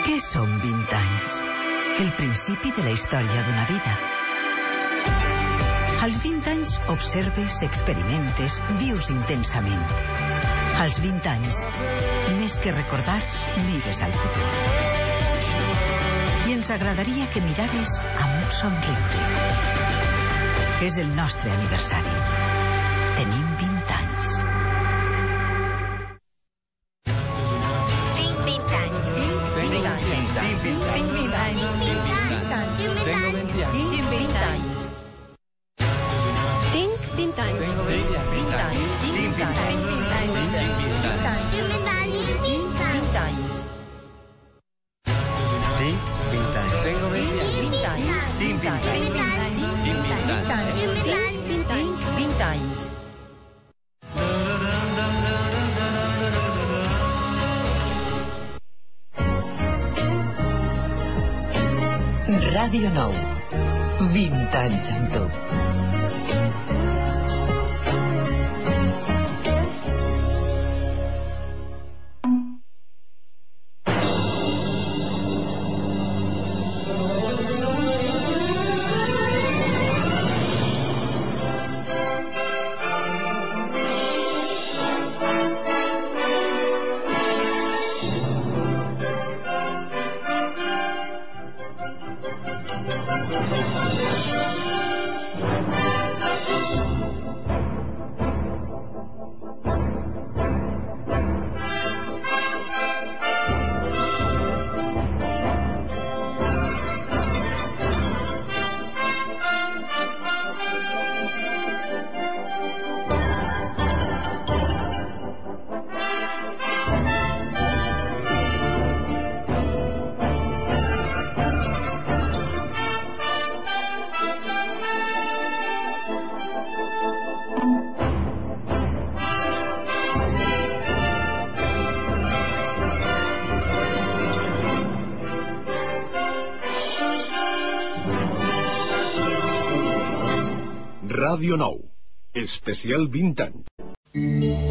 Què són 20 anys? El principi de la història d'una vida. Als 20 anys observes, experimentes, vius intensament. Als 20 anys, més que recordar, mires al futur. I ens agradaria que mirares amb un somriure. És el nostre aniversari. Tenim 20 anys. Tinc 20 anys. Tengo 20 anys. Tinc 20 anys. Tinc 20 anys. Tinc 20 anys. Tengo 20 anys. Tinc 20 anys. Tinc 20 anys. Tinc 20 anys. Tengo 20 anys. Tinc 20 anys. Tinc 20 anys. Tinc 20 anys. Tinc 20 anys. Ràdio 9. 20 anys amb tu. Ràdio 9, especial 20 anys.